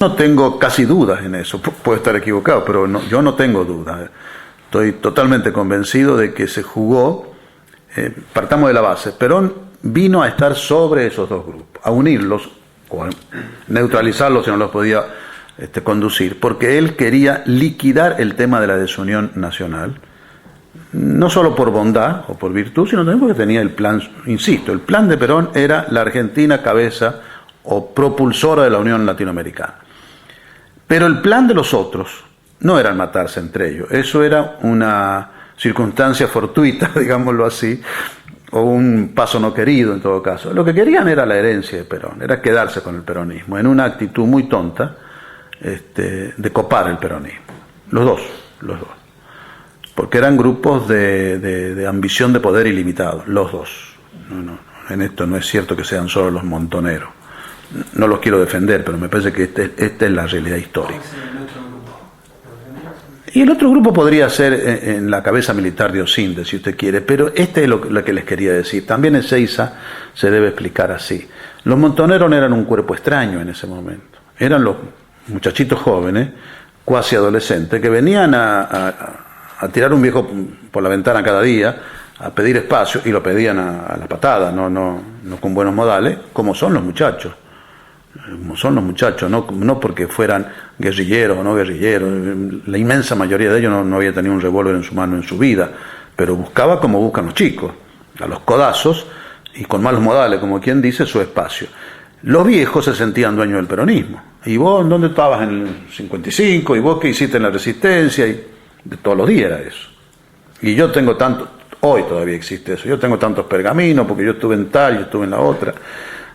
No tengo casi dudas en eso, puedo estar equivocado, pero no, yo no tengo dudas. Estoy totalmente convencido de que se jugó, partamos de la base, Perón vino a estar sobre esos dos grupos, a unirlos, o a neutralizarlos si no los podía conducir, porque él quería liquidar el tema de la desunión nacional, no solo por bondad o por virtud, sino también porque tenía el plan, insisto, el plan de Perón era la Argentina cabeza o propulsora de la Unión Latinoamericana. Pero el plan de los otros no era el matarse entre ellos, eso era una circunstancia fortuita, digámoslo así, o un paso no querido en todo caso. Lo que querían era la herencia de Perón, era quedarse con el peronismo, en una actitud muy tonta de copar el peronismo. Los dos. Porque eran grupos de ambición de poder ilimitado, los dos. No, en esto no es cierto que sean solo los montoneros. No los quiero defender, pero me parece que esta es la realidad histórica. Y el otro grupo podría ser en la cabeza militar de Osinde, si usted quiere, pero este es lo que les quería decir. También en Ezeiza se debe explicar así. Los montoneros no eran un cuerpo extraño en ese momento. Eran los muchachitos jóvenes, cuasi adolescentes, que venían a tirar un viejo por la ventana cada día, a pedir espacio, y lo pedían a la patada, no con buenos modales, como son los muchachos. No porque fueran guerrilleros o no guerrilleros. La inmensa mayoría de ellos no había tenido un revólver en su mano en su vida, pero buscaba como buscan los chicos, a los codazos y con malos modales, como quien dice, su espacio. Los viejos se sentían dueños del peronismo. ¿Y vos dónde estabas en el 55? ¿Y vos qué hiciste en la resistencia? Y de todos los días era eso. Y yo tengo tanto, hoy todavía existe eso, yo tengo tantos pergaminos porque yo estuve en tal, yo estuve en la otra.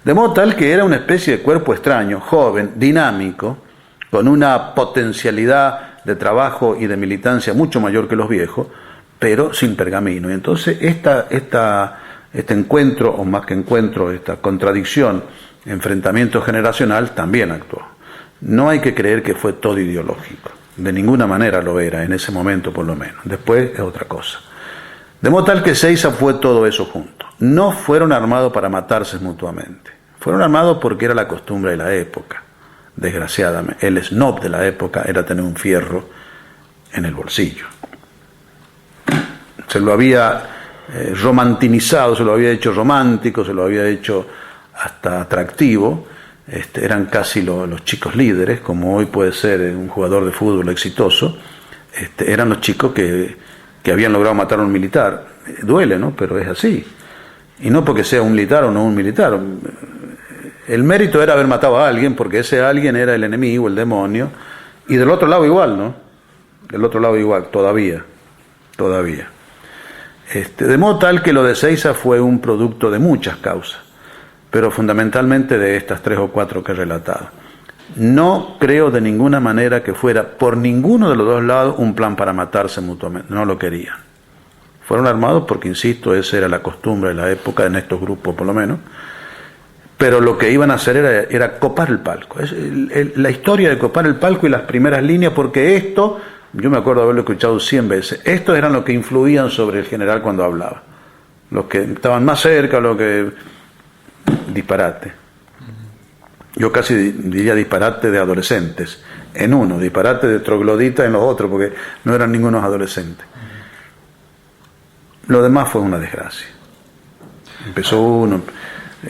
De modo tal que era una especie de cuerpo extraño, joven, dinámico, con una potencialidad de trabajo y de militancia mucho mayor que los viejos, pero sin pergamino. Y entonces este encuentro, o más que encuentro, esta contradicción, enfrentamiento generacional, también actuó. No hay que creer que fue todo ideológico. De ninguna manera lo era, en ese momento por lo menos. Después es otra cosa. De modo tal que Ezeiza fue todo eso junto. No fueron armados para matarse mutuamente. Fueron armados porque era la costumbre de la época, desgraciadamente. El snob de la época era tener un fierro en el bolsillo. Se lo había romantinizado, se lo había hecho romántico, se lo había hecho hasta atractivo. Eran casi los chicos líderes, como hoy puede ser un jugador de fútbol exitoso. Eran los chicos que habían logrado matar a un militar. Duele, ¿no? Pero es así. Y no porque sea un militar o no un militar. El mérito era haber matado a alguien, porque ese alguien era el enemigo, el demonio. Y del otro lado igual, ¿no? Del otro lado igual, todavía. De modo tal que lo de Ezeiza fue un producto de muchas causas, pero fundamentalmente de estas 3 o 4 que he relatado. No creo de ninguna manera que fuera por ninguno de los dos lados un plan para matarse mutuamente, no lo querían. Fueron armados porque, insisto, esa era la costumbre de la época, en estos grupos por lo menos, pero lo que iban a hacer era copar el palco. La historia de copar el palco y las primeras líneas, porque esto, yo me acuerdo de haberlo escuchado 100 veces, estos eran los que influían sobre el general cuando hablaba. Los que estaban más cerca, los que... disparate. Yo casi diría disparate de adolescentes en uno, disparate de trogloditas en los otros, porque no eran ningunos adolescentes. Lo demás fue una desgracia. Empezó uno.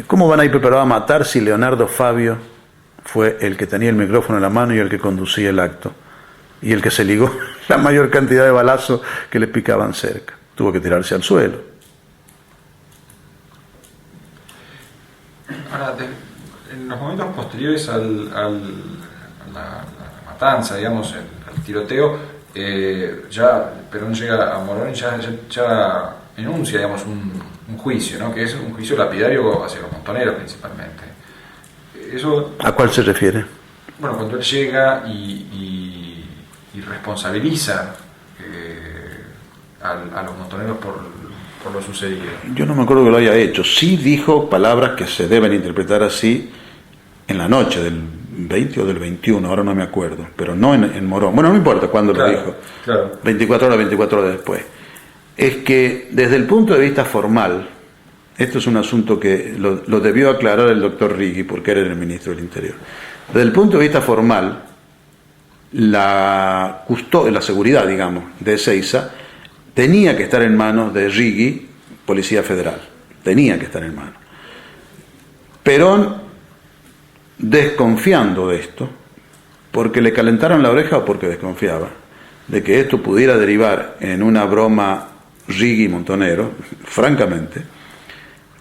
¿Cómo van a ir preparados a matar si Leonardo Fabio fue el que tenía el micrófono en la mano y el que conducía el acto? Y el que se ligó la mayor cantidad de balazos que le picaban cerca. Tuvo que tirarse al suelo. Ahora, en los momentos posteriores a la matanza, digamos, el tiroteo, ya Perón llega a Morón y ya enuncia, digamos, un juicio, ¿no? Que es un juicio lapidario hacia los montoneros principalmente. Eso, ¿A cuál se refiere? Bueno, cuando él llega y responsabiliza a los montoneros por lo sucedido. Yo no me acuerdo que lo haya hecho. Sí dijo palabras que se deben interpretar así en la noche del 20 o del 21, ahora no me acuerdo, pero no en Morón. Bueno, no importa cuándo lo dijo. Claro. 24 horas después. Es que desde el punto de vista formal, esto es un asunto que lo debió aclarar el doctor Righi, porque era el ministro del Interior. Desde el punto de vista formal, la seguridad, digamos, de Ezeiza tenía que estar en manos de Righi, Policía Federal. Tenía que estar en manos. Perón, desconfiando de esto, porque le calentaron la oreja o porque desconfiaba de que esto pudiera derivar en una broma Righi-Montonero, francamente,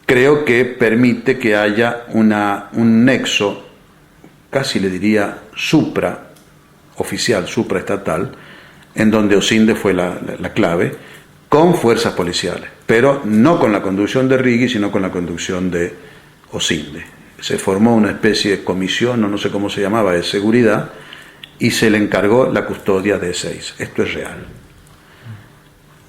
creo que permite que haya un nexo, casi le diría supraoficial, supraestatal, en donde Osinde fue la clave, con fuerzas policiales, pero no con la conducción de Righi, sino con la conducción de Osinde. Se formó una especie de comisión, no sé cómo se llamaba, de seguridad, y se le encargó la custodia de Ezeiza. Esto es real.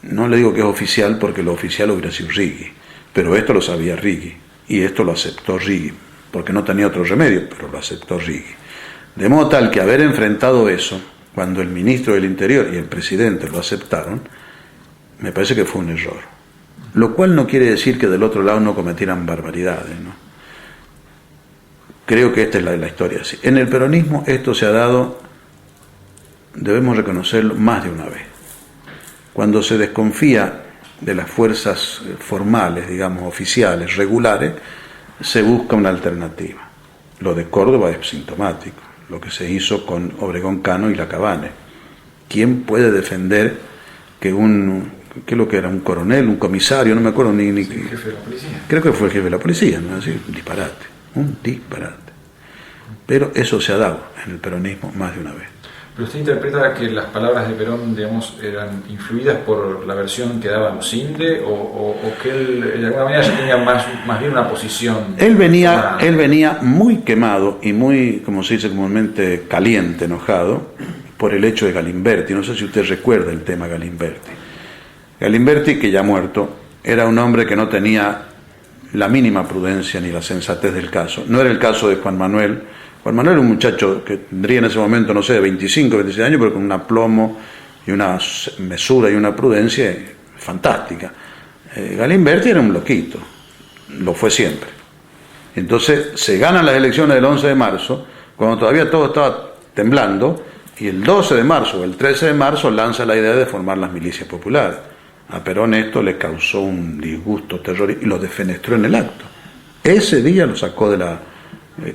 No le digo que es oficial, porque lo oficial hubiera sido Righi, pero esto lo sabía Righi, y esto lo aceptó Righi, porque no tenía otro remedio, pero lo aceptó Righi. De modo tal que haber enfrentado eso, cuando el ministro del Interior y el presidente lo aceptaron, me parece que fue un error. Lo cual no quiere decir que del otro lado no cometieran barbaridades, ¿no? Creo que esta es la historia así. En el peronismo esto se ha dado, debemos reconocerlo, más de una vez. Cuando se desconfía de las fuerzas formales, digamos, oficiales, regulares, se busca una alternativa. Lo de Córdoba es sintomático, lo que se hizo con Obregón Cano y Lacabane. ¿Quién puede defender que qué es lo que era? ¿Un coronel, un comisario? No me acuerdo ni el jefe de la policía. Creo que fue el jefe de la policía, ¿no? Así, un disparate. Pero eso se ha dado en el peronismo más de una vez. Pero usted interpreta que las palabras de Perón, digamos, eran influidas por la versión que daba Osinde, o que él de alguna manera ya tenía más bien una posición. Él venía muy quemado y muy, como se dice comúnmente, caliente, enojado, por el hecho de Galimberti. No sé si usted recuerda el tema Galimberti. Galimberti, que ya muerto, era un hombre que no tenía la mínima prudencia ni la sensatez del caso. No era el caso de Juan Manuel. Juan Manuel era un muchacho que tendría en ese momento, no sé, de 25, 26 años, pero con un aplomo y una mesura y una prudencia fantástica. Galimberti era un loquito, lo fue siempre. Entonces se ganan las elecciones del 11 de marzo, cuando todavía todo estaba temblando, y el 12 de marzo o el 13 de marzo lanza la idea de formar las milicias populares. A Perón esto le causó un disgusto terrible y lo defenestró en el acto. Ese día lo sacó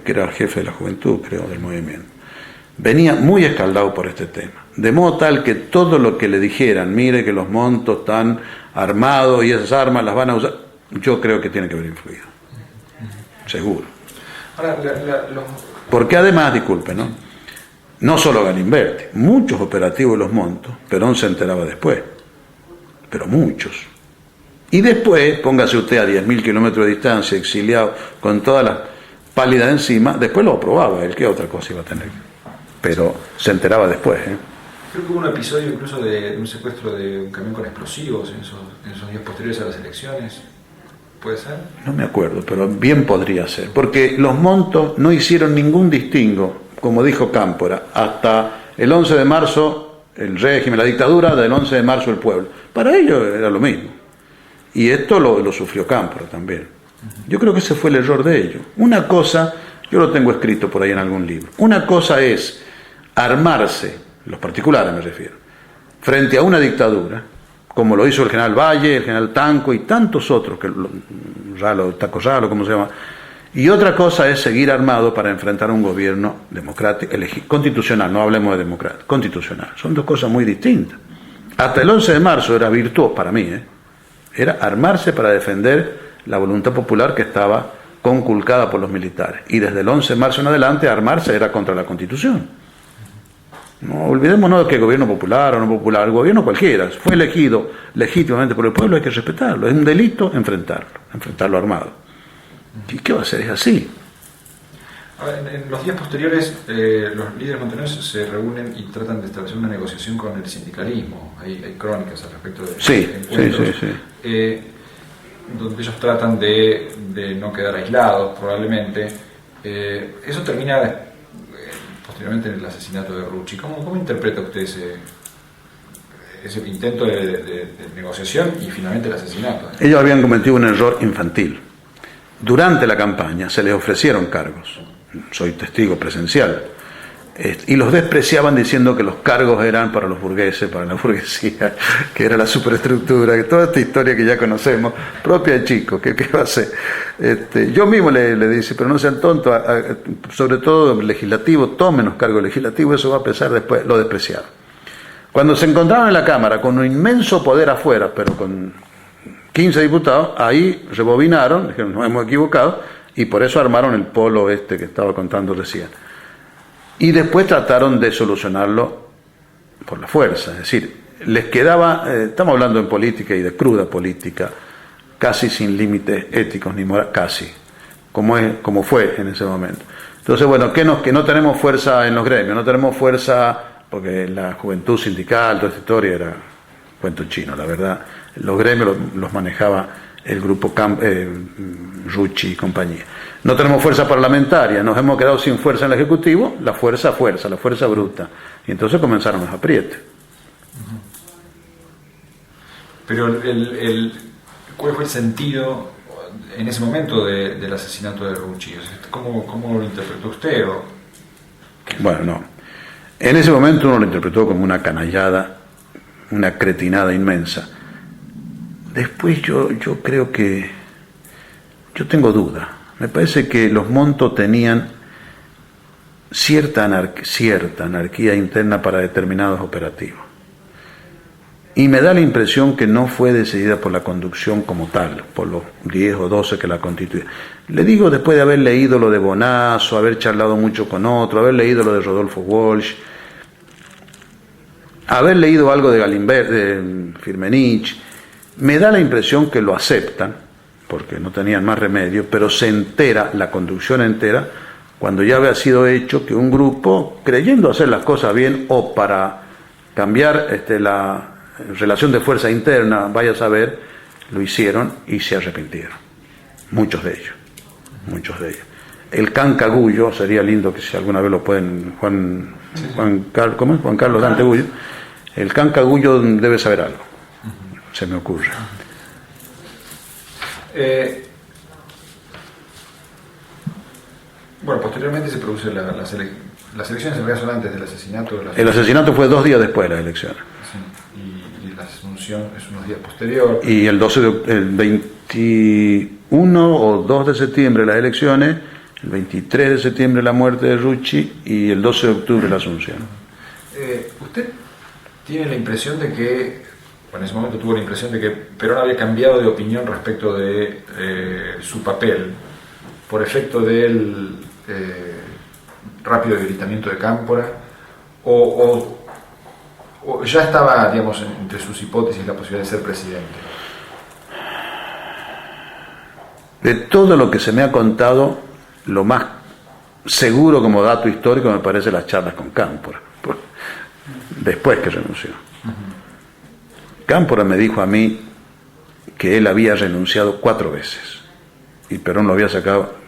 que era el jefe de la juventud, creo, del movimiento. Venía muy escaldado por este tema, de modo tal que todo lo que le dijeran, mire que los montos están armados y esas armas las van a usar, yo creo que tiene que haber influido, seguro. Ahora, porque además, disculpe, no solo Galimberti, muchos operativos de los montos, Perón se enteraba después, pero muchos. Y después, póngase usted a 10.000 kilómetros de distancia, exiliado, con todas las pálida encima, después lo aprobaba él, ¿qué otra cosa iba a tener? Pero se enteraba después. Creo que hubo un episodio incluso de un secuestro de un camión con explosivos en esos días posteriores a las elecciones. ¿Puede ser? No me acuerdo, pero bien podría ser, porque los montos no hicieron ningún distingo, como dijo Cámpora, hasta el 11 de marzo el régimen, la dictadura, del 11 de marzo el pueblo. Para ellos era lo mismo. Y esto lo sufrió Cámpora también. Yo creo que ese fue el error de ellos. Una cosa, yo lo tengo escrito por ahí en algún libro, una cosa es armarse, los particulares me refiero, frente a una dictadura, como lo hizo el general Valle, el general Tanco y tantos otros, Taco Ralo, ¿cómo se llama? Y otra cosa es seguir armado para enfrentar a un gobierno democrático, constitucional, no hablemos de democrático, constitucional. Son dos cosas muy distintas. Hasta el 11 de marzo era virtuoso para mí, era armarse para defender la voluntad popular que estaba conculcada por los militares. Y desde el 11 de marzo en adelante, armarse era contra la Constitución. No olvidémonos que el gobierno popular o no popular, el gobierno cualquiera, fue elegido legítimamente por el pueblo, hay que respetarlo. Es un delito enfrentarlo armado. ¿Y qué va a hacer? Es así. En los días posteriores, los líderes montoneros se reúnen y tratan de establecer una negociación con el sindicalismo. Hay crónicas al respecto de encuentros. Sí. Donde ellos tratan de no quedar aislados, probablemente. Eso termina posteriormente en el asesinato de Rucci. ¿Cómo interpreta usted ese intento de negociación y finalmente el asesinato? Ellos habían cometido un error infantil. Durante la campaña se les ofrecieron cargos soy testigo presencial. Y los despreciaban diciendo que los cargos eran para los burgueses, para la burguesía, que era la superestructura, que toda esta historia que ya conocemos, propia de Chico, ¿qué va a ser? Yo mismo le dije, pero no sean tontos, sobre todo legislativo, tomen los cargos legislativos, eso va a pesar después, lo despreciaron. Cuando se encontraban en la Cámara con un inmenso poder afuera, pero con 15 diputados, ahí rebobinaron, dijeron, nos hemos equivocado, y por eso armaron el polo que estaba contando recién. Y después trataron de solucionarlo por la fuerza, es decir, les quedaba, estamos hablando en política y de cruda política, casi sin límites éticos ni morales, casi, como fue en ese momento. Entonces, bueno, que no tenemos fuerza en los gremios, no tenemos fuerza, porque la juventud sindical, toda esta historia era cuento chino, la verdad, los gremios los manejaba el grupo Rucci y compañía. No tenemos fuerza parlamentaria, nos hemos quedado sin fuerza en el Ejecutivo, la fuerza bruta. Y entonces comenzaron los aprietes. Pero ¿cuál fue el sentido en ese momento del asesinato de Rucci? ¿Cómo lo interpretó usted? Bueno, no. En ese momento uno lo interpretó como una canallada, una cretinada inmensa. Después yo creo que, yo tengo duda. Me parece que los Monto tenían cierta anarquía interna para determinados operativos. Y me da la impresión que no fue decidida por la conducción como tal, por los 10 o 12 que la constituían. Le digo después de haber leído lo de Bonazo, haber charlado mucho con otro, haber leído lo de Rodolfo Walsh, haber leído algo de de Firmenich, me da la impresión que lo aceptan, porque no tenían más remedio, pero se entera, la conducción entera, cuando ya había sido hecho que un grupo, creyendo hacer las cosas bien o para cambiar la relación de fuerza interna, vaya a saber, lo hicieron y se arrepintieron. Muchos de ellos. El Cancagullo, sería lindo que si alguna vez lo pueden, Juan Carlos Dante Gullo, el Cancagullo debe saber algo. Se me ocurre. Bueno, posteriormente se produce las elecciones, en realidad son antes del asesinato. El asesinato fue 2 días después de las elecciones. Sí, y la asunción es unos días posterior. Y el 21 o 2 de septiembre las elecciones, el 23 de septiembre la muerte de Rucci y el 12 de octubre la asunción. ¿Usted tiene la impresión de que, en ese momento tuvo la impresión de que Perón había cambiado de opinión respecto de su papel por efecto del rápido debilitamiento de Cámpora, o ya estaba, digamos, entre sus hipótesis la posibilidad de ser presidente? De todo lo que se me ha contado, lo más seguro como dato histórico me parece las charlas con Cámpora, después que renunció. Cámpora me dijo a mí que él había renunciado 4 veces y Perón lo había sacado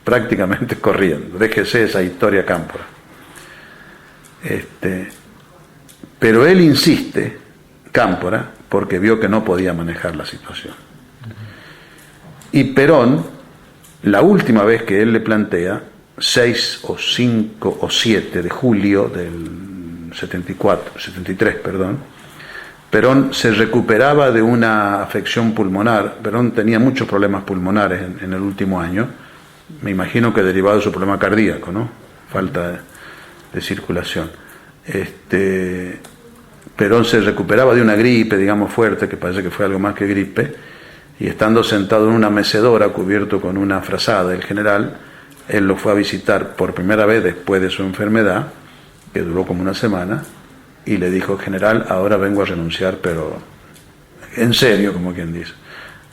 prácticamente corriendo. Déjese esa historia, Cámpora. Pero él insiste, Cámpora, porque vio que no podía manejar la situación. Y Perón, la última vez que él le plantea, 6 o 5 o 7 de julio del 73, Perón se recuperaba de una afección pulmonar. Perón tenía muchos problemas pulmonares en el último año, me imagino que derivado de su problema cardíaco, ¿no? Falta de circulación. Perón se recuperaba de una gripe, digamos, fuerte, que parece que fue algo más que gripe, y estando sentado en una mecedora cubierto con una frazada del general, él lo fue a visitar por primera vez después de su enfermedad, que duró como una semana, y le dijo: general, ahora vengo a renunciar, pero en serio, como quien dice,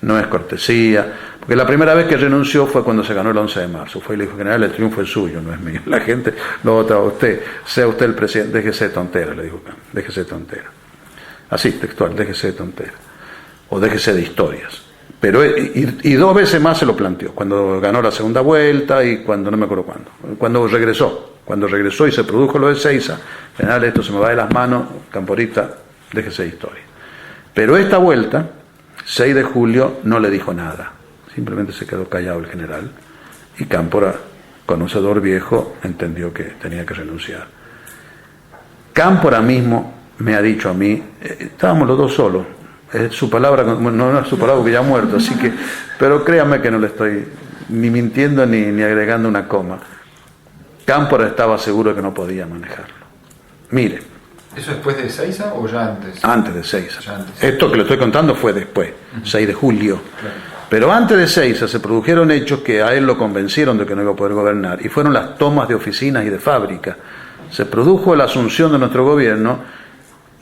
no es cortesía, porque la primera vez que renunció fue cuando se ganó el 11 de marzo, fue y le dijo: general, el triunfo es suyo, no es mío, la gente lo vota a usted, sea usted el presidente, déjese de tontera, le dijo, déjese de tontera, así, textual, déjese de tontera, o déjese de historias. Pero y 2 veces más se lo planteó, cuando ganó la segunda vuelta y cuando no me acuerdo cuando regresó y se produjo lo de Seiza, general, esto se me va de las manos, Camporita, déjese de historia. Pero esta vuelta, 6 de julio, no le dijo nada, simplemente se quedó callado el general, y Cámpora conocedor viejo, entendió que tenía que renunciar. Cámpora mismo me ha dicho a mí, estábamos los dos solos, es su palabra, no es su palabra que ya ha muerto, así que, pero créanme que no le estoy ni mintiendo ni agregando una coma. Cámpora estaba seguro que no podía manejarlo. Mire. ¿Eso después de Seiza o ya antes? Antes de Seiza. Ya antes. Esto que le estoy contando fue después, 6 de julio. Claro. Pero antes de Seiza se produjeron hechos que a él lo convencieron de que no iba a poder gobernar, y fueron las tomas de oficinas y de fábricas. Se produjo la asunción de nuestro gobierno,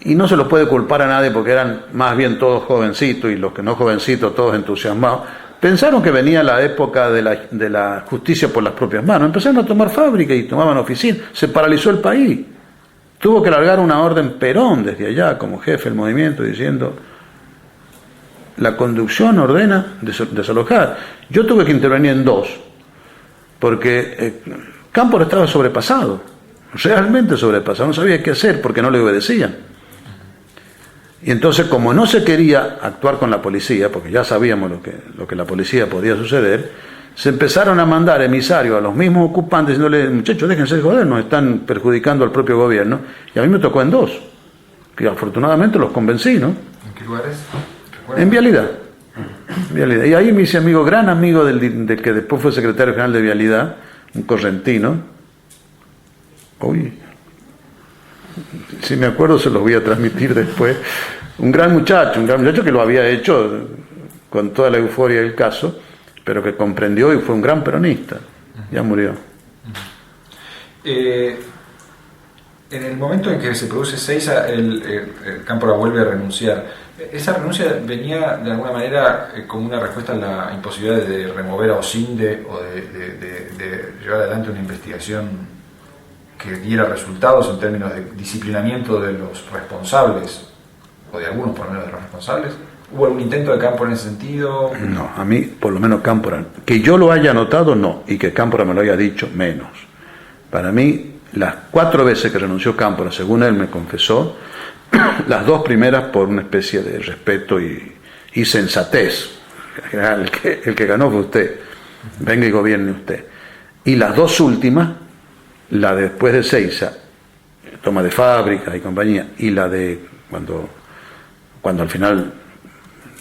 y no se lo puede culpar a nadie porque eran más bien todos jovencitos, y los que no jovencitos todos entusiasmados. Pensaron que venía la época de la justicia por las propias manos. Empezaron a tomar fábricas y tomaban oficinas. Se paralizó el país. Tuvo que largar una orden Perón desde allá como jefe del movimiento diciendo: la conducción ordena desalojar. Yo tuve que intervenir en dos, porque Cámpora estaba sobrepasado, realmente sobrepasado, no sabía qué hacer porque no le obedecían. Y entonces, como no se quería actuar con la policía, porque ya sabíamos lo que la policía podía suceder, se empezaron a mandar emisarios a los mismos ocupantes diciéndole: muchachos, déjense de joder, nos están perjudicando al propio gobierno. Y a mí me tocó en dos, que afortunadamente los convencí, ¿no? ¿En qué lugares? En Vialidad. Vialidad. Y ahí me hice amigo, gran amigo del que después fue secretario general de Vialidad, un correntino. Uy, si me acuerdo se los voy a transmitir después. Un gran muchacho que lo había hecho con toda la euforia del caso, pero que comprendió y fue un gran peronista. Ya murió. En el momento en que se produce Seiza, el Cámpora vuelve a renunciar. ¿Esa renuncia venía de alguna manera como una respuesta a la imposibilidad de remover a Osinde o de llevar adelante una investigación que diera resultados en términos de disciplinamiento de los responsables, o de algunos por lo menos de los responsables? ¿Hubo algún intento de Cámpora en ese sentido? No, a mí por lo menos Cámpora, que yo lo haya notado, no, y que Cámpora me lo haya dicho, menos. Para mí, las 4 veces que renunció Cámpora, según él me confesó, las 2 primeras por una especie de respeto y sensatez. El que ganó fue usted, venga y gobierne usted. Y las 2 últimas, la de después de Seiza, toma de fábricas y compañía, y la de cuando al final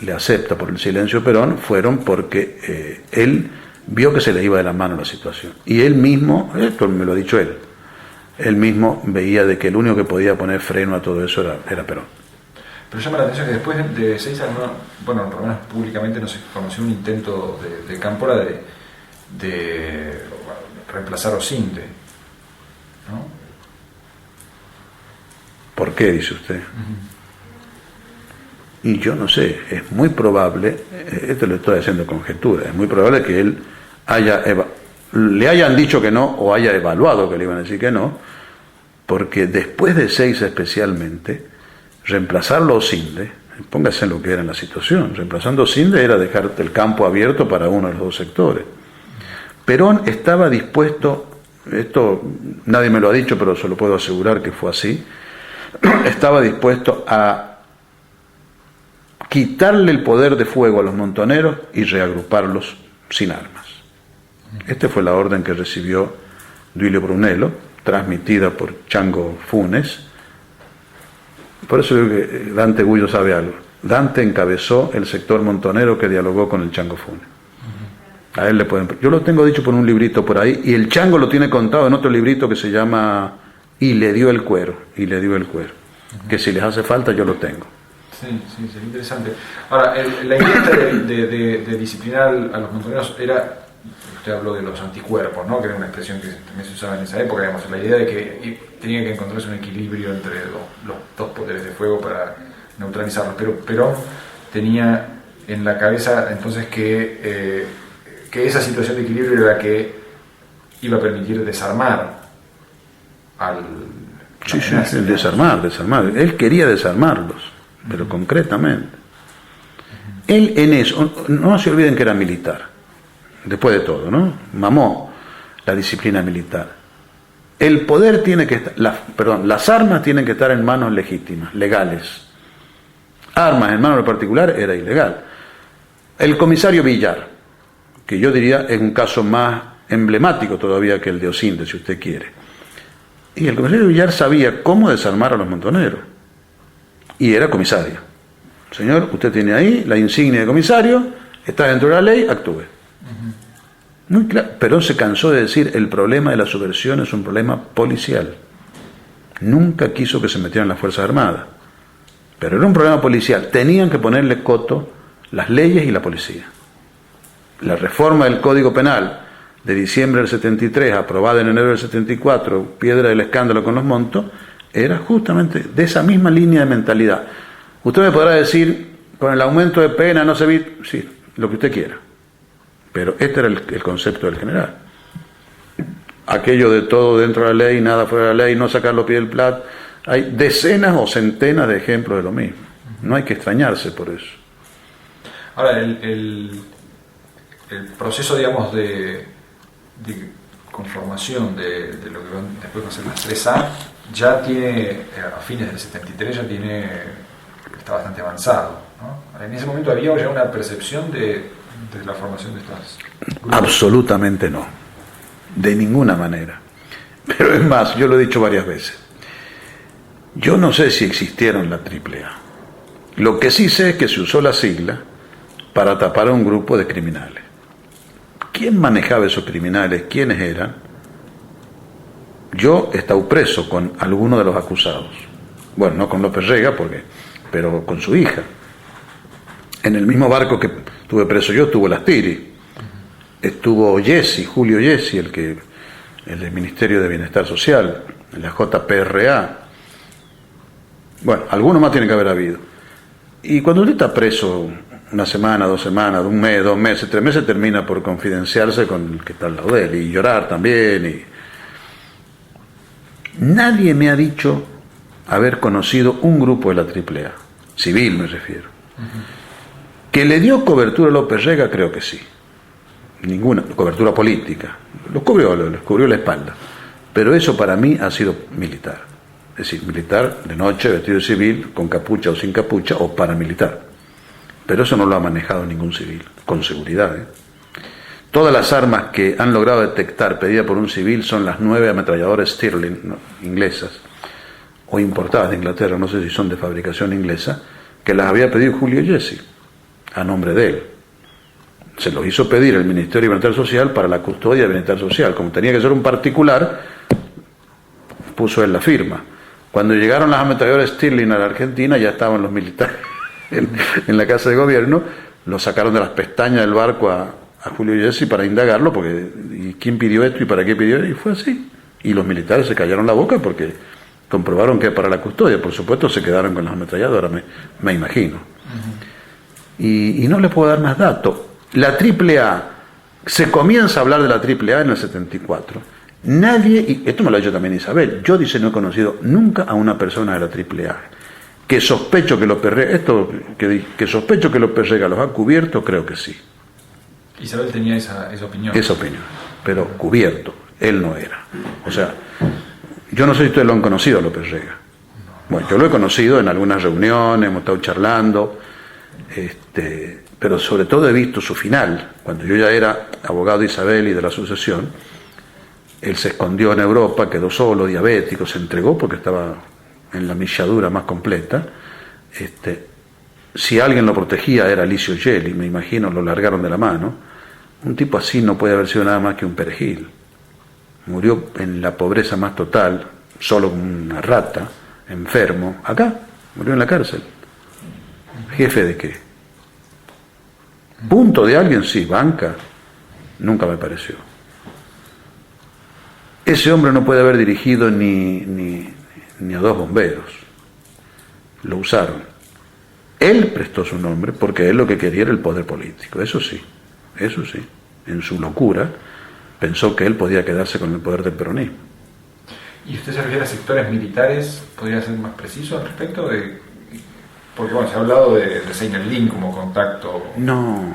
le acepta por el silencio Perón, fueron porque él vio que se le iba de la mano la situación. Y él mismo, esto me lo ha dicho él mismo veía de que el único que podía poner freno a todo eso era Perón. Pero llama la atención que después de Seiza, por lo menos públicamente no se conoció un intento de Cámpora de reemplazar a Osinde, ¿no? ¿Por qué, dice usted? Y yo no sé, es muy probable, esto lo estoy haciendo conjetura, es muy probable que él le hayan dicho que no o haya evaluado que le iban a decir que no, porque después de Seiza especialmente, reemplazarlo a Osinde, póngase en lo que era en la situación, reemplazando a Osinde era dejar el campo abierto para uno de los 2 sectores. Perón estaba dispuesto, esto nadie me lo ha dicho, pero se lo puedo asegurar que fue así, estaba dispuesto a quitarle el poder de fuego a los montoneros y reagruparlos sin armas. Esta fue la orden que recibió Duilio Brunello, transmitida por Chango Funes. Por eso digo que Dante Gullo sabe algo. Dante encabezó el sector montonero que dialogó con el Chango Funes. A él le pueden... Yo lo tengo dicho por un librito por ahí, y el Chango lo tiene contado en otro librito que se llama Y le dio el cuero, que si les hace falta yo lo tengo. Sí, sería interesante. Ahora, la idea de disciplinar a los montoneros era, usted habló de los anticuerpos, ¿no? Que era una expresión que también se usaba en esa época, digamos, la idea de que tenía que encontrarse un equilibrio entre los 2 poderes de fuego para neutralizarlos, pero Perón tenía en la cabeza entonces que esa situación de equilibrio era la que iba a permitir desarmar al... Sí, desarmar. Él quería desarmarlos, pero concretamente. Él en eso, no se olviden que era militar, después de todo, ¿no? Mamó la disciplina militar. El poder tiene que estar, las armas tienen que estar en manos legítimas, legales. Armas en manos de particular era ilegal. El comisario Villar, que yo diría es un caso más emblemático todavía que el de Osinde, si usted quiere. Y el comisario Villar sabía cómo desarmar a los montoneros. Y era comisario. Señor, usted tiene ahí la insignia de comisario, está dentro de la ley, actúe. Muy claro. Perón se cansó de decir, el problema de la subversión es un problema policial. Nunca quiso que se metieran las Fuerzas Armadas. Pero era un problema policial. Tenían que ponerle coto las leyes y la policía. La reforma del Código Penal de diciembre del 73, aprobada en enero del 74, piedra del escándalo con los montos, era justamente de esa misma línea de mentalidad. Usted me podrá decir, con el aumento de pena no se vi, sí, lo que usted quiera. Pero este era el concepto del general. Aquello de todo dentro de la ley, nada fuera de la ley, no sacar los pies del plato. Hay decenas o centenas de ejemplos de lo mismo. No hay que extrañarse por eso. Ahora, el proceso, digamos, de conformación de lo que después va a ser las 3A, ya tiene, a fines del 73, está bastante avanzado, ¿no? En ese momento había ya una percepción de la formación de estas grupos. Absolutamente no, de ninguna manera. Pero es más, yo lo he dicho varias veces, yo no sé si existieron la AAA. Lo que sí sé es que se usó la sigla para tapar a un grupo de criminales. ¿Quién manejaba esos criminales? ¿Quiénes eran? Yo he estado preso con alguno de los acusados. Bueno, no con López Rega, pero con su hija. En el mismo barco que estuve preso yo estuvo Lastiri. Estuvo Julio Yesi, el del Ministerio de Bienestar Social, la JPRA. Bueno, alguno más tiene que haber habido. Y cuando usted está preso una semana, 2 semanas, un mes, 2 meses, 3 meses, termina por confidenciarse con el que está al lado de él y llorar también. Nadie me ha dicho haber conocido un grupo de la AAA, civil me refiero. Que le dio cobertura a López Rega, creo que sí. Ninguna cobertura política. Les cubrió la espalda. Pero eso para mí ha sido militar. Es decir, militar de noche, vestido de civil, con capucha o sin capucha, o paramilitar. Pero eso no lo ha manejado ningún civil, con seguridad. Todas las armas que han logrado detectar pedidas por un civil son las 9 ametralladoras Stirling, inglesas, o importadas de Inglaterra, no sé si son de fabricación inglesa, que las había pedido Julio Yesi, a nombre de él. Se los hizo pedir el Ministerio de Bienestar Social para la custodia de Bienestar Social. Como tenía que ser un particular, puso él la firma. Cuando llegaron las ametralladoras Stirling a la Argentina, ya estaban los militares en la Casa de Gobierno, lo sacaron de las pestañas del barco a Julio Yesi para indagarlo, porque ¿y quién pidió esto y para qué pidió esto? Y fue así. Y los militares se callaron la boca porque comprobaron que para la custodia, por supuesto, se quedaron con las ametralladoras, me imagino. Y no les puedo dar más datos. La AAA, se comienza a hablar de la AAA en el 74. Nadie, y esto me lo ha dicho también Isabel, yo dice no he conocido nunca a una persona de la AAA. Que sospecho que López Rega, que sospecho que López Rega los ha cubierto, creo que sí. Isabel tenía esa opinión. Esa opinión, pero cubierto, él no era. O sea, yo no sé si ustedes lo han conocido a López Rega. Bueno, yo lo he conocido en algunas reuniones, hemos estado charlando, pero sobre todo he visto su final. Cuando yo ya era abogado de Isabel y de la sucesión, él se escondió en Europa, quedó solo, diabético, se entregó porque estaba en la milladura más completa. Si alguien lo protegía era Alicio Gelli, me imagino, lo largaron de la mano. Un tipo así no puede haber sido nada más que un perejil. Murió en la pobreza más total, solo como una rata, enfermo, acá, murió en la cárcel. ¿Jefe de qué? ¿Punto de alguien? Sí, banca. Nunca me pareció. Ese hombre no puede haber dirigido ni a 2 bomberos. Lo usaron. Él prestó su nombre porque él lo que quería era el poder político, eso sí. En su locura pensó que él podía quedarse con el poder del peronismo. ¿Y usted se refiere a sectores militares? ¿Podría ser más preciso al respecto? Porque bueno, se ha hablado de Seyneldin como contacto. No.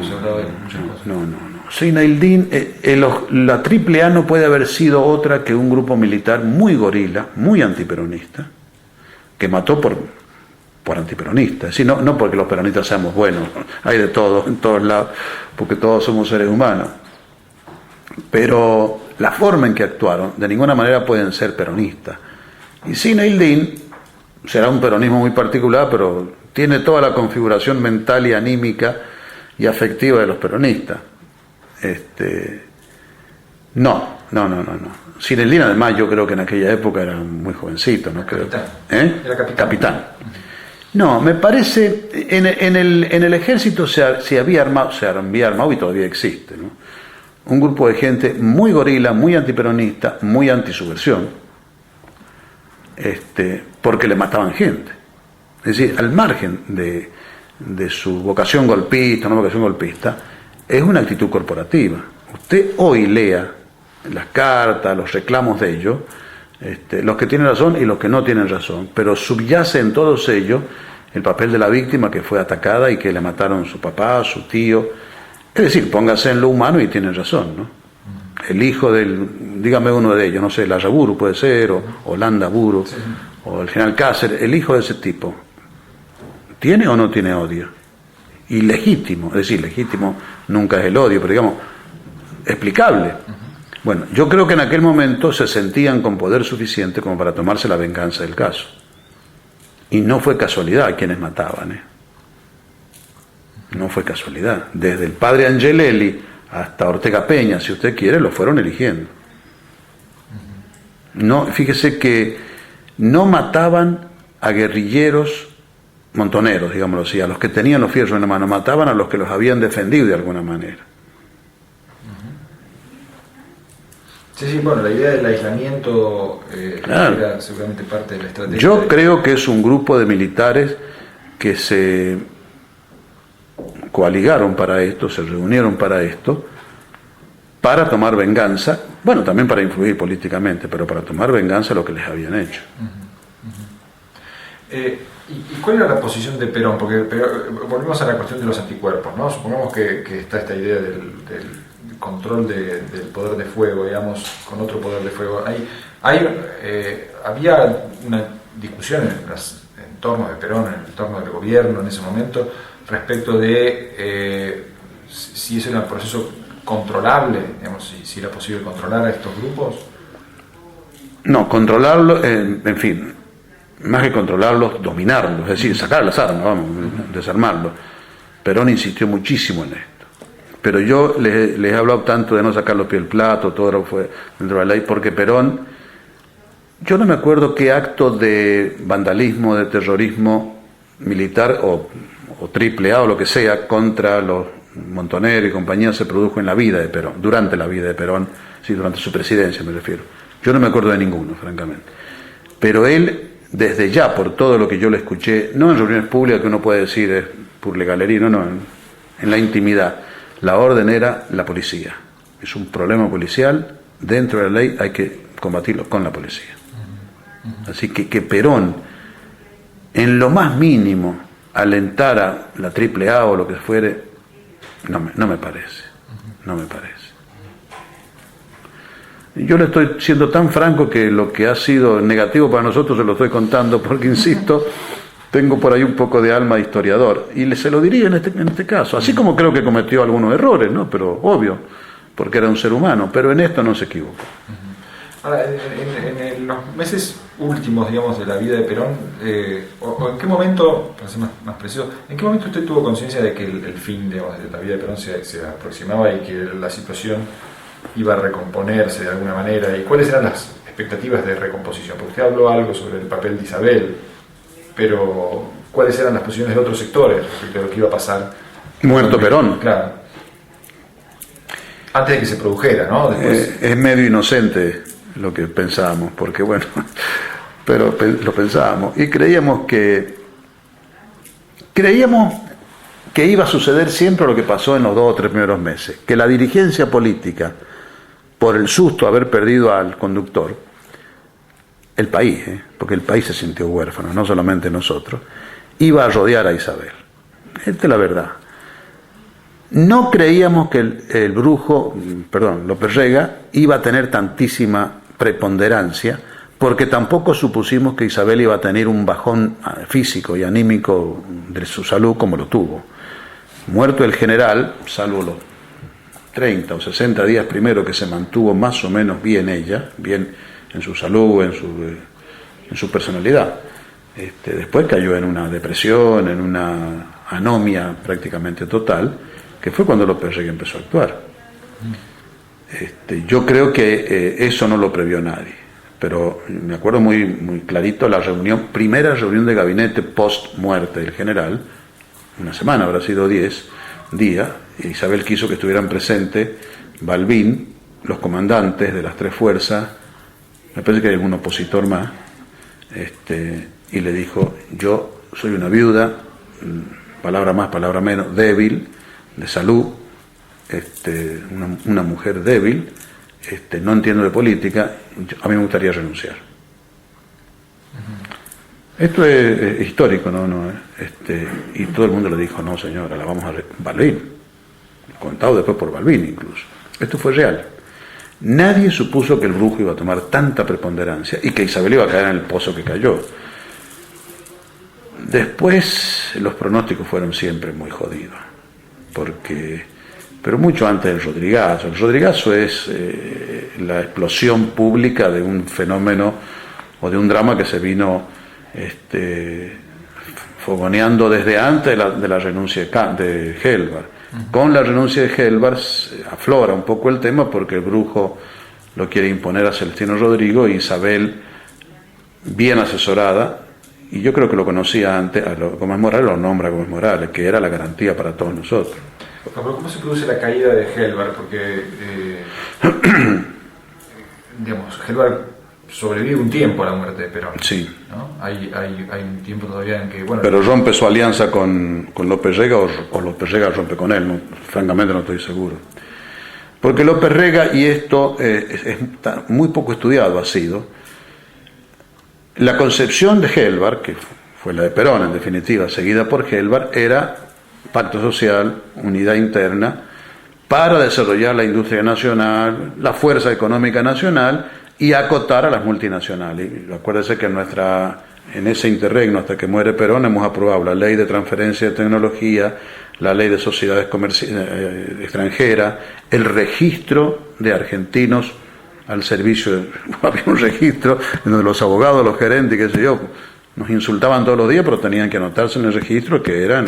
Se ha hablado de muchas cosas. No. Seyneldin, la AAA no puede haber sido otra que un grupo militar muy gorila, muy antiperonista, que mató por antiperonistas. Es decir, no porque los peronistas seamos buenos, hay de todo en todos lados, porque todos somos seres humanos. pero la forma en que actuaron de ninguna manera pueden ser peronistas. Y Zinedine será un peronismo muy particular, pero tiene toda la configuración mental y anímica y afectiva de los peronistas. No. Zinedine, además, yo creo que en aquella época era muy jovencito, ¿no? Capitán. Era capitán. No, me parece, en el ejército se había armado y todavía existe, ¿no? Un grupo de gente muy gorila, muy antiperonista, muy antisubversión, porque le mataban gente. Es decir, al margen de su vocación golpista, no vocación golpista, es una actitud corporativa. Usted hoy lea las cartas, los reclamos de ellos, los que tienen razón y los que no tienen razón, pero subyace en todos ellos el papel de la víctima que fue atacada y que le mataron su papá, su tío. Es decir, póngase en lo humano y tienen razón, ¿no? El hijo dígame uno de ellos, no sé, Larraburu puede ser, o Landaburu, sí, o el general Cáceres, el hijo de ese tipo, ¿tiene o no tiene odio? Y legítimo, es decir, legítimo nunca es el odio, pero digamos, explicable. Bueno, yo creo que en aquel momento se sentían con poder suficiente como para tomarse la venganza del caso. Y no fue casualidad quienes mataban, No fue casualidad. Desde el padre Angelelli hasta Ortega Peña, si usted quiere, lo fueron eligiendo. No, fíjese que no mataban a guerrilleros montoneros, digámoslo así, a los que tenían los fierros en la mano, mataban a los que los habían defendido de alguna manera. Sí, bueno, la idea del aislamiento claro, era seguramente parte de la estrategia. Yo creo que es un grupo de militares que se coaligaron para esto, se reunieron para esto, para tomar venganza, bueno, también para influir políticamente, pero para tomar venganza de lo que les habían hecho. ¿Y cuál era la posición de Perón? Porque volvemos a la cuestión de los anticuerpos, ¿no? Supongamos que está esta idea del control del poder de fuego, digamos, con otro poder de fuego. Había una discusión en los entornos de Perón, en el entorno del gobierno en ese momento, respecto de si ese era un proceso controlable, digamos, si era posible controlar a estos grupos. No, controlarlo, en fin, más que controlarlos, dominarlos, es decir, sacar las armas, vamos, desarmarlos. Perón insistió muchísimo en esto. Pero yo les he hablado tanto de no sacar los pies del plato, todo lo fue dentro de la ley, porque Perón, yo no me acuerdo qué acto de vandalismo, de terrorismo militar o triple A o lo que sea contra los Montoneros y compañía se produjo en la vida de Perón, durante la vida de Perón, sí, durante su presidencia me refiero. Yo no me acuerdo de ninguno, francamente. Pero él, desde ya, por todo lo que yo le escuché, no en reuniones públicas que uno puede decir es por legalería, no, en la intimidad, la orden era la policía. Es un problema policial, dentro de la ley hay que combatirlo con la policía. Así que Perón, en lo más mínimo, alentara la triple A o lo que fuere, no me parece. Yo le estoy siendo tan franco que lo que ha sido negativo para nosotros se lo estoy contando, porque insisto, tengo por ahí un poco de alma de historiador, y se lo diría en este caso, así como creo que cometió algunos errores, ¿no? Pero obvio, porque era un ser humano, pero en esto no se equivocó. Ahora, en los meses últimos, digamos, de la vida de Perón, o en qué momento, para ser más preciso, ¿en qué momento usted tuvo conciencia de que el fin, digamos, de la vida de Perón se aproximaba y que la situación iba a recomponerse de alguna manera? ¿Y cuáles eran las expectativas de recomposición? Porque usted habló algo sobre el papel de Isabel, pero ¿cuáles eran las posiciones de otros sectores respecto a lo que iba a pasar? Muerto Perón. Claro. Antes de que se produjera, ¿no? Después... es medio inocente lo que pensábamos, porque bueno, pero lo pensábamos y creíamos que iba a suceder siempre lo que pasó en los 2 o 3 primeros meses, que la dirigencia política, por el susto de haber perdido al conductor, el país, porque el país se sintió huérfano, no solamente nosotros, iba a rodear a Isabel. Esta es la verdad. No creíamos que el brujo, López Rega, iba a tener tantísima preponderancia, porque tampoco supusimos que Isabel iba a tener un bajón físico y anímico de su salud como lo tuvo. Muerto el general, salvo 30 o 60 días primero que se mantuvo más o menos bien ella, bien en su salud, en su personalidad. Después cayó en una depresión, en una anomia prácticamente total, que fue cuando López Rega empezó a actuar. Yo creo que eso no lo previó nadie, pero me acuerdo muy, muy clarito la primera reunión de gabinete post muerte del general, una semana, habrá sido 10 días. Isabel quiso que estuvieran presentes Balbín, los comandantes de las tres fuerzas, me parece que hay algún opositor más, y le dijo: yo soy una viuda, palabra más, palabra menos, débil, de salud, una mujer débil, no entiendo de política, a mí me gustaría renunciar. Esto es histórico, ¿no? Y todo el mundo le dijo: no, señora, la vamos a... Balbín, contado después por Balbín incluso. Esto fue real. Nadie supuso que el brujo iba a tomar tanta preponderancia y que Isabel iba a caer en el pozo que cayó. Después los pronósticos fueron siempre muy jodidos, pero mucho antes del Rodrigazo. El Rodrigazo es la explosión pública de un fenómeno o de un drama que se vino fogoneando desde antes de la renuncia de Gelbar. Con la renuncia de Gelbar aflora un poco el tema porque el brujo lo quiere imponer a Celestino Rodrigo, y Isabel, bien asesorada, y yo creo que lo conocía antes, a Gómez Morales lo nombra Gómez Morales, que era la garantía para todos nosotros. Pero ¿cómo se produce la caída de Gelbar? Porque, digamos, Gelbar sobrevive un tiempo a la muerte de Perón. Sí. ¿No? Hay un tiempo todavía en que... Bueno, pero rompe su alianza con López Rega, o López Rega rompe con él, francamente no estoy seguro. Porque López Rega, y esto está muy poco estudiado ha sido, la concepción de Gelbar, que fue la de Perón en definitiva, seguida por Gelbar, era pacto social, unidad interna, para desarrollar la industria nacional, la fuerza económica nacional y acotar a las multinacionales. Y acuérdense que en ese interregno, hasta que muere Perón, hemos aprobado la ley de transferencia de tecnología, la ley de sociedades extranjeras, el registro de argentinos al servicio. Había un registro en donde los abogados, los gerentes, qué sé yo, nos insultaban todos los días, pero tenían que anotarse en el registro que eran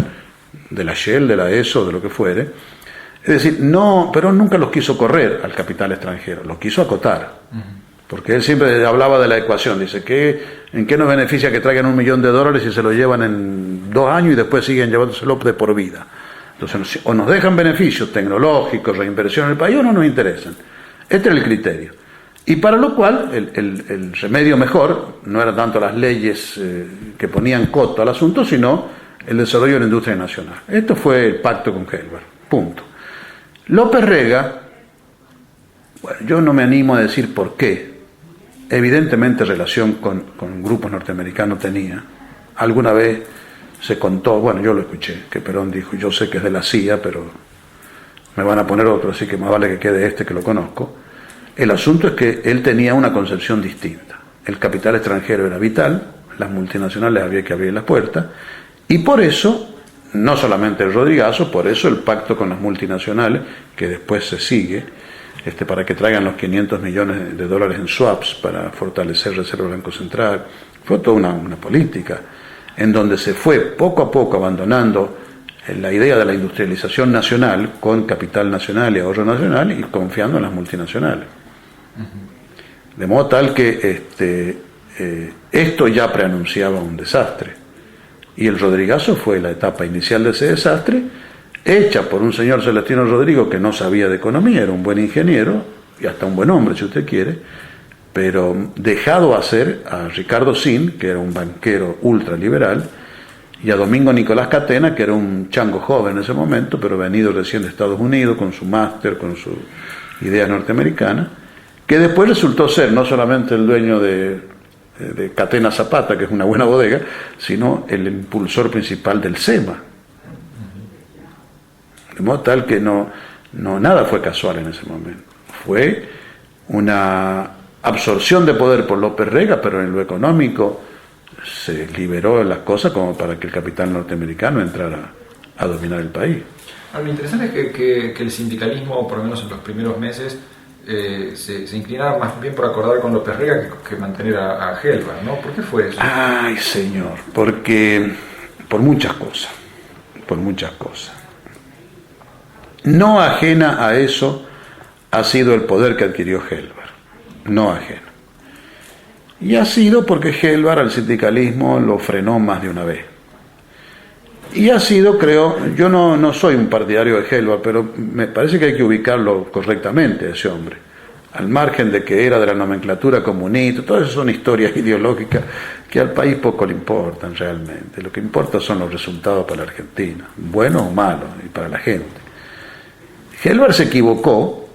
de la Shell, de la ESO, de lo que fuere. Es decir, no, Perón nunca los quiso correr al capital extranjero, los quiso acotar. Porque él siempre hablaba de la ecuación, dice ¿en qué nos beneficia que traigan $1 millón y se lo llevan en 2 años y después siguen llevándoselo de por vida? Entonces, o nos dejan beneficios tecnológicos, reinversión en el país, o no nos interesan. Este era el criterio. Y para lo cual, el remedio mejor no eran tanto las leyes que ponían coto al asunto, sino el desarrollo de la industria nacional. Esto fue el pacto con Gelbar. Punto. López Rega, bueno, yo no me animo a decir por qué. Evidentemente relación con grupos norteamericanos tenía. Alguna vez se contó, bueno, yo lo escuché, que Perón dijo: yo sé que es de la CIA, pero me van a poner otro, así que más vale que quede que lo conozco. El asunto es que él tenía una concepción distinta. El capital extranjero era vital, las multinacionales había que abrir las puertas, y por eso, no solamente el Rodrigazo, por eso el pacto con las multinacionales, que después se sigue, para que traigan los $500 millones en swaps para fortalecer Reserva Banco Central. Fue toda una política en donde se fue poco a poco abandonando la idea de la industrialización nacional con capital nacional y ahorro nacional, y confiando en las multinacionales. De modo tal que esto ya preanunciaba un desastre, y el Rodrigazo fue la etapa inicial de ese desastre, hecha por un señor Celestino Rodrigo que no sabía de economía, era un buen ingeniero y hasta un buen hombre si usted quiere, pero dejado hacer a Ricardo Sin, que era un banquero ultraliberal, y a Domingo Nicolás Catena, que era un chango joven en ese momento, pero venido recién de Estados Unidos con su máster, con su idea norteamericana, que después resultó ser no solamente el dueño de Catena Zapata, que es una buena bodega, sino el impulsor principal del SEMA. De modo tal que nada fue casual en ese momento. Fue una absorción de poder por López Rega, pero en lo económico se liberó las cosas como para que el capital norteamericano entrara a dominar el país. Ahora, lo interesante es que el sindicalismo, por lo menos en los primeros meses, se inclinaba más bien por acordar con López Rega que mantener a Helvar, ¿no? ¿Por qué fue eso? Ay, señor, porque por muchas cosas. No ajena a eso ha sido el poder que adquirió Helvar, no ajeno. Y ha sido porque Helvar al sindicalismo lo frenó más de una vez. Y ha sido, creo, yo no soy un partidario de Helvar, pero me parece que hay que ubicarlo correctamente, ese hombre. Al margen de que era de la nomenclatura comunista, todas esas son historias ideológicas que al país poco le importan realmente. Lo que importa son los resultados para la Argentina, buenos o malos, y para la gente. Helvar se equivocó,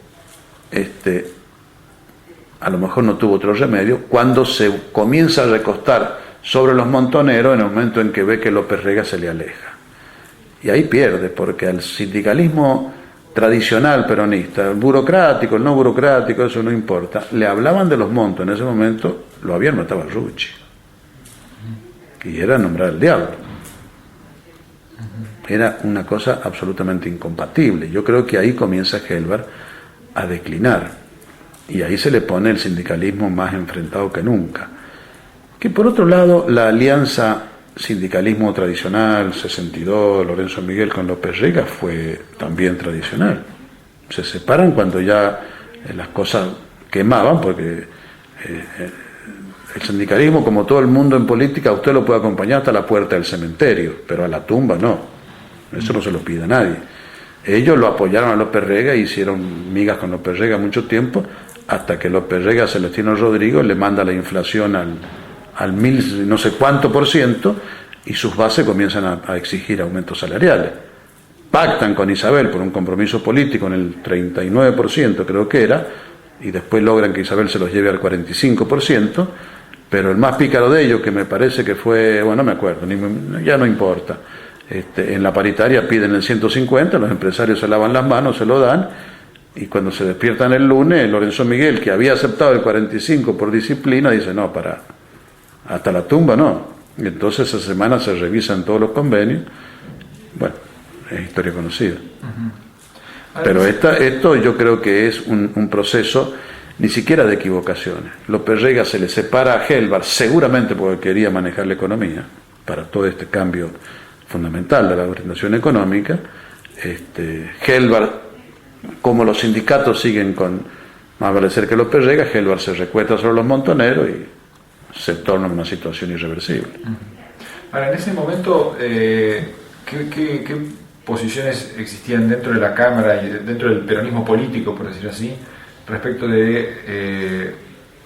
a lo mejor no tuvo otro remedio, cuando se comienza a recostar sobre los montoneros en el momento en que ve que López Rega se le aleja. Y ahí pierde, porque al sindicalismo tradicional peronista, burocrático, el no burocrático, eso no importa, le hablaban de los montos, en ese momento lo habían matado a Rucci. Y era nombrar al diablo. Era una cosa absolutamente incompatible. Yo creo que ahí comienza Helvar a declinar. Y ahí se le pone el sindicalismo más enfrentado que nunca. Que por otro lado, la alianza sindicalismo tradicional, 62, Lorenzo Miguel con López Rega, fue también tradicional. Se separan cuando ya las cosas quemaban, porque el sindicalismo, como todo el mundo en política, usted lo puede acompañar hasta la puerta del cementerio, pero a la tumba no. Eso no se lo pide a nadie. Ellos lo apoyaron a López Rega y hicieron migas con López Rega mucho tiempo, hasta que López Rega, Celestino Rodrigo, le manda la inflación al 1000 no sé cuánto % y sus bases comienzan a exigir aumentos salariales. Pactan con Isabel por un compromiso político en el 39%, creo que era, y después logran que Isabel se los lleve al 45%, pero el más pícaro de ellos, que me parece que fue, bueno, no me acuerdo, ya no importa, en la paritaria piden el 150, los empresarios se lavan las manos, se lo dan, y cuando se despiertan el lunes, Lorenzo Miguel, que había aceptado el 45 por disciplina, dice, no, hasta la tumba no. Y entonces esa semana se revisan todos los convenios. Bueno, es historia conocida. Pero esto yo creo que es un proceso ni siquiera de equivocaciones. López Rega se le separa a Helvar, seguramente porque quería manejar la economía, para todo este cambio fundamental de la orientación económica. Helvar, como los sindicatos siguen con más vale ser que López Rega, Helvar se recuesta sobre los montoneros y se torna en una situación irreversible. Ahora, en ese momento, ¿qué posiciones existían dentro de la Cámara y dentro del peronismo político, por decirlo así, respecto de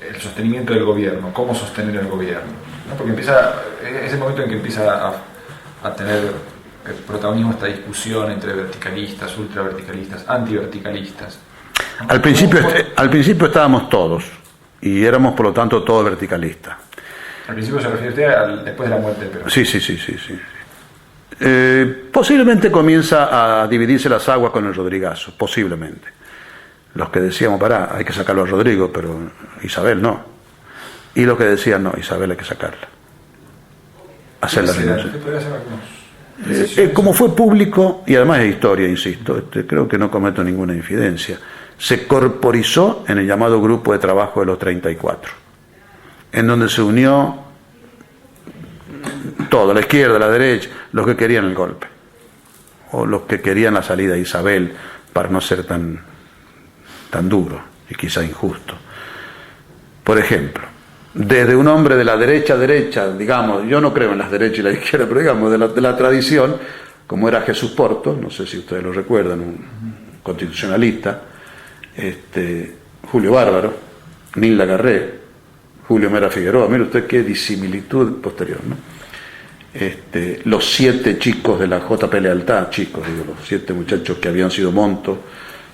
el sostenimiento del gobierno? ¿Cómo sostener el gobierno? ¿No? Porque es el momento en que empieza a tener protagonismo esta discusión entre verticalistas, ultraverticalistas, antiverticalistas. Al principio estábamos todos y éramos por lo tanto todos verticalistas. Al principio se refiere usted después de la muerte del Perón. Sí. Posiblemente comienza a dividirse las aguas con el Rodrigazo, posiblemente. Los que decíamos, hay que sacarlo a Rodrigo, pero Isabel no. Y los que decían, no, Isabel hay que sacarla. Hacer la renuncia. Como fue público, y además es historia, insisto, creo que no cometo ninguna infidencia, se corporizó en el llamado Grupo de Trabajo de los 34, en donde se unió todo, la izquierda, la derecha, los que querían el golpe, o los que querían la salida de Isabel para no ser tan duro y quizá injusto. Por ejemplo, desde un hombre de la derecha, digamos, yo no creo en las derechas y la izquierda, pero digamos, de la tradición, como era Jesús Porto, no sé si ustedes lo recuerdan, un constitucionalista, Julio Bárbaro, Nilda Garré, Julio Mera Figueroa, mire usted qué disimilitud posterior, ¿no? Los 7 chicos de la JP Lealtad, los 7 muchachos que habían sido montos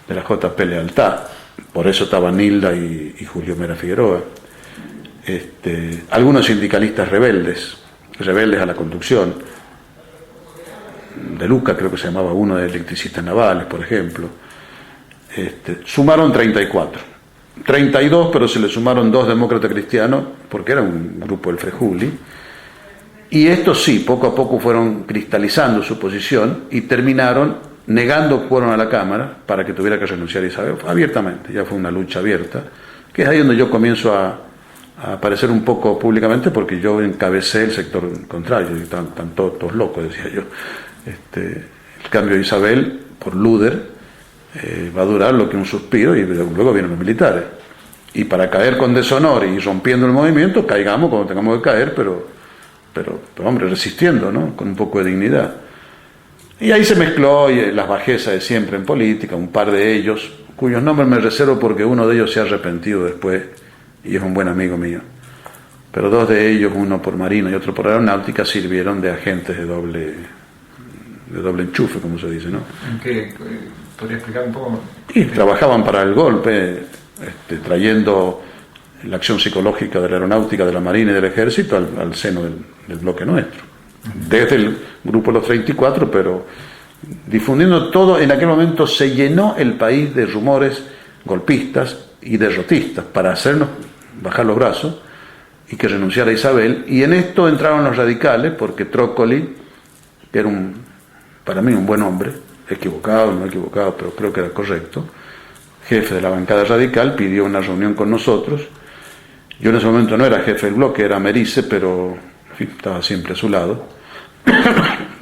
de la JP Lealtad, por eso estaban Nilda y Julio Mera Figueroa. Algunos sindicalistas rebeldes a la conducción, de Luca creo que se llamaba uno, de electricistas navales, por ejemplo, sumaron 34, 32, pero se le sumaron 2 demócratas cristianos, porque era un grupo del Frejuli, Y estos sí, poco a poco fueron cristalizando su posición y terminaron negando fueron a la Cámara para que tuviera que renunciar Isabel, abiertamente, ya fue una lucha abierta, que es ahí donde yo comienzo a aparecer un poco públicamente, porque yo encabecé el sector contrario, y están todos locos, decía yo. El cambio de Isabel por Luder va a durar lo que un suspiro, y luego vienen los militares. Y para caer con deshonor y rompiendo el movimiento, caigamos cuando tengamos que caer, pero hombre, resistiendo, ¿no? Con un poco de dignidad. Y ahí se mezcló las bajezas de siempre en política, un par de ellos, cuyos nombres me reservo porque uno de ellos se ha arrepentido después y es un buen amigo mío. Pero dos de ellos, uno por Marina y otro por Aeronáutica, sirvieron de agentes de doble enchufe, como se dice, ¿no? ¿En qué? ¿Podría explicar un poco? Y trabajaban para el golpe, trayendo la acción psicológica de la Aeronáutica, de la Marina y del Ejército al seno del bloque nuestro. Desde el grupo de los 34, pero difundiendo todo. En aquel momento se llenó el país de rumores golpistas y derrotistas para hacernos bajar los brazos y que renunciara Isabel, y en esto entraron los radicales, porque Trócoli, que era para mí un buen hombre, equivocado, no equivocado, pero creo que era correcto, jefe de la bancada radical, pidió una reunión con nosotros. Yo en ese momento no era jefe del bloque, era Merice, pero en fin, estaba siempre a su lado.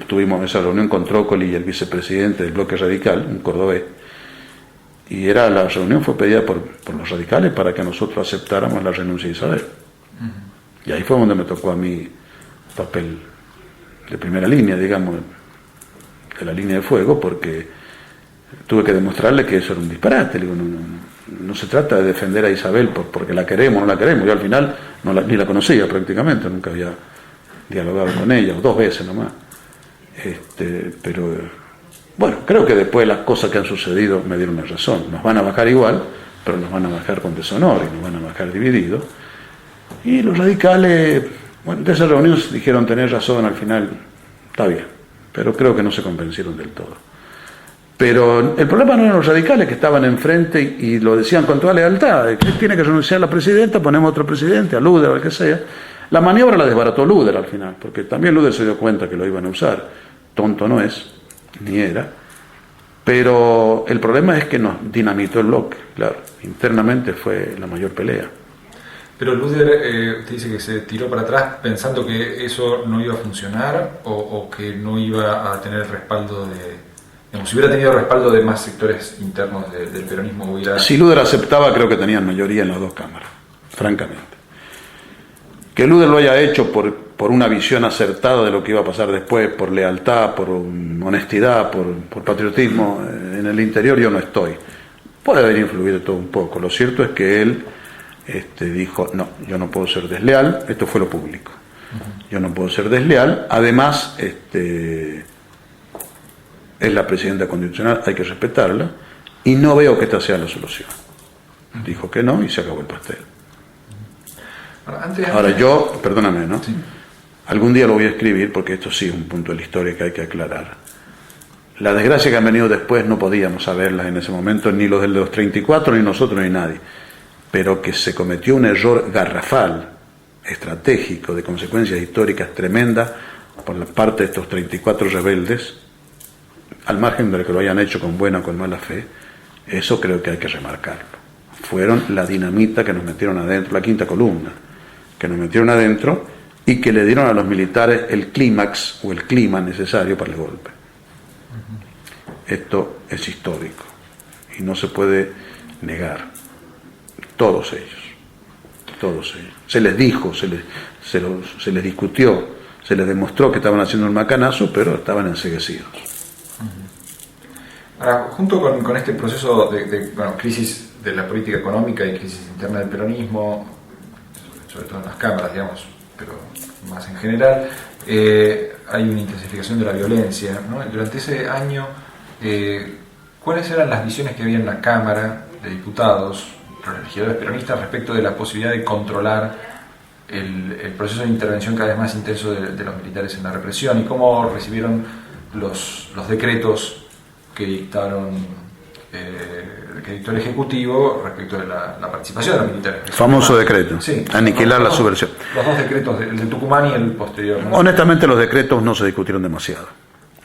Tuvimos esa reunión con Trócoli y el vicepresidente del bloque radical, un cordobés, y la reunión fue pedida por los radicales para que nosotros aceptáramos la renuncia de Isabel. Y ahí fue donde me tocó a mí papel de primera línea, digamos, de la línea de fuego, porque tuve que demostrarle que eso era un disparate. Digo, no se trata de defender a Isabel porque la queremos o no la queremos. Yo al final ni la conocía prácticamente, nunca había dialogado con ella, o 2 veces nomás. Pero bueno, creo que después las cosas que han sucedido me dieron la razón. Nos van a bajar igual, pero nos van a bajar con deshonor y nos van a bajar divididos. Y los radicales, bueno, de esa reunión dijeron tener razón, al final está bien, pero creo que no se convencieron del todo. Pero el problema no eran los radicales, que estaban enfrente y lo decían con toda lealtad: que tiene que renunciar la presidenta, ponemos otro presidente, a Luder o al que sea. La maniobra la desbarató Luder al final, porque también Luder se dio cuenta que lo iban a usar. Tonto no es, ni era. Pero el problema es que nos dinamitó el bloque, claro. Internamente fue la mayor pelea. Pero Luder, usted dice que se tiró para atrás pensando que eso no iba a funcionar, o que no iba a tener respaldo si hubiera tenido respaldo de más sectores internos del peronismo hubiera... Si Luder aceptaba, creo que tenían mayoría en las 2 cámaras, francamente. Que Luder lo haya hecho por una visión acertada de lo que iba a pasar después, por lealtad, por honestidad, por patriotismo, en el interior yo no estoy. Puede haber influido todo un poco. Lo cierto es que él dijo: no, yo no puedo ser desleal. Esto fue lo público. Yo no puedo ser desleal. Además, es la presidenta constitucional, hay que respetarla, y no veo que esta sea la solución. Dijo que no y se acabó el pastel. Ahora yo, perdóname, ¿no? Sí. Algún día lo voy a escribir, porque esto sí es un punto de la historia que hay que aclarar. La desgracia que han venido después no podíamos saberlas en ese momento, ni los de los 34, ni nosotros, ni nadie. Pero que se cometió un error garrafal, estratégico, de consecuencias históricas tremendas por la parte de estos 34 rebeldes, al margen de que lo hayan hecho con buena o con mala fe, eso creo que hay que remarcarlo. Fueron la dinamita que nos metieron adentro, la quinta columna, que nos metieron adentro y que le dieron a los militares el clímax o el clima necesario para el golpe. Esto es histórico y no se puede negar. Todos ellos. Se les dijo, se les discutió, se les demostró que estaban haciendo un macanazo, pero estaban enceguecidos. Ahora, junto con este proceso de crisis de la política económica y crisis interna del peronismo, sobre todo en las cámaras, digamos, pero más en general, hay una intensificación de la violencia, ¿no? Durante ese año, ¿cuáles eran las visiones que había en la Cámara de Diputados, los legisladores peronistas, respecto de la posibilidad de controlar el proceso de intervención cada vez más intenso de los militares en la represión, y cómo recibieron los decretos que dictaron, que dictó el Ejecutivo respecto de la participación de los militares. Famoso decreto, sí, aniquilar la subversión. Los dos decretos, el de Tucumán y el posterior, ¿no? Honestamente, los decretos no se discutieron demasiado.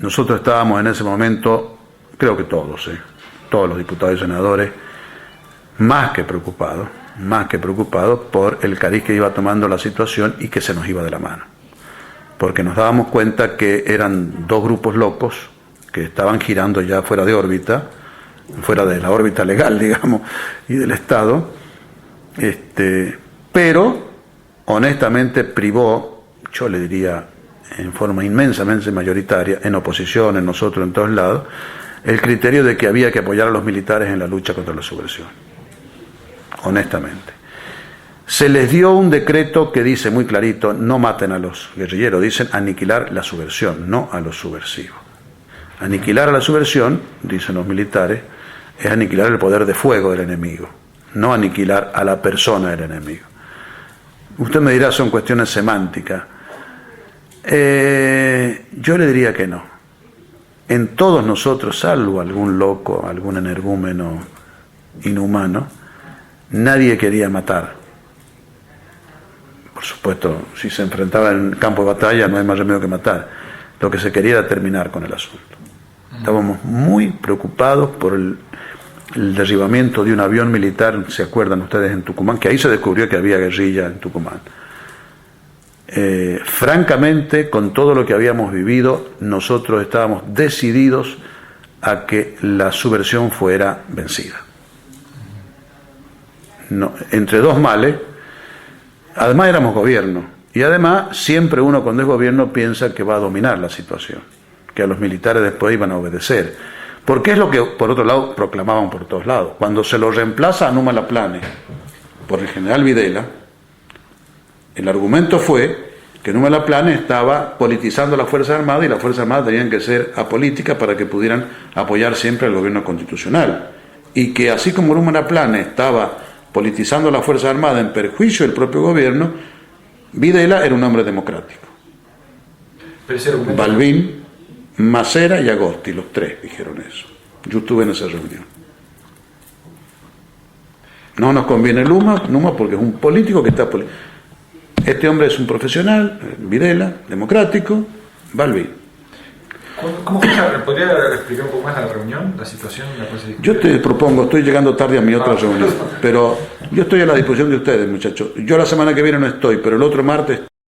Nosotros estábamos en ese momento, creo que todos los diputados y senadores, más que preocupados por el cariz que iba tomando la situación y que se nos iba de la mano. Porque nos dábamos cuenta que eran dos grupos locos que estaban girando ya fuera de órbita, fuera de la órbita legal, digamos, y del Estado, pero honestamente privó, yo le diría en forma inmensamente mayoritaria, en oposición, en nosotros, en todos lados, el criterio de que había que apoyar a los militares en la lucha contra la subversión. Honestamente. Se les dio un decreto que dice muy clarito, no maten a los guerrilleros, dicen aniquilar la subversión, no a los subversivos. Aniquilar a la subversión, dicen los militares, es aniquilar el poder de fuego del enemigo, no aniquilar a la persona del enemigo. Usted me dirá, son cuestiones semánticas. Yo le diría que no. En todos nosotros, salvo algún loco, algún energúmeno inhumano, nadie quería matar. Por supuesto, si se enfrentaba en el campo de batalla no hay más remedio que matar. Lo que se quería era terminar con el asunto. Estábamos muy preocupados por el derribamiento de un avión militar, ¿se acuerdan ustedes, en Tucumán? Que ahí se descubrió que había guerrilla en Tucumán. Francamente, con todo lo que habíamos vivido, nosotros estábamos decididos a que la subversión fuera vencida. No, entre dos males, además éramos gobierno, y además siempre uno cuando es gobierno piensa que va a dominar la situación, que a los militares después iban a obedecer, porque es lo que por otro lado proclamaban por todos lados. Cuando se lo reemplaza a Numa Laplane por el general Videla, el argumento fue que Numa Laplane estaba politizando las Fuerzas Armadas y las Fuerzas Armadas tenían que ser apolíticas para que pudieran apoyar siempre al gobierno constitucional, y que así como Numa Laplane estaba politizando las Fuerzas Armadas en perjuicio del propio gobierno, Videla era un hombre democrático. Balbín, Macera y Agosti, los tres dijeron eso. Yo estuve en esa reunión. No nos conviene Numa porque es un político que está... Este hombre es un profesional, Videla, democrático, Balbín. ¿Cómo fue ¿Podría explicar un poco más la reunión, la situación? Yo te propongo, estoy llegando tarde a mi otra reunión, pero yo estoy a la disposición de ustedes, muchachos. Yo la semana que viene no estoy, pero el otro martes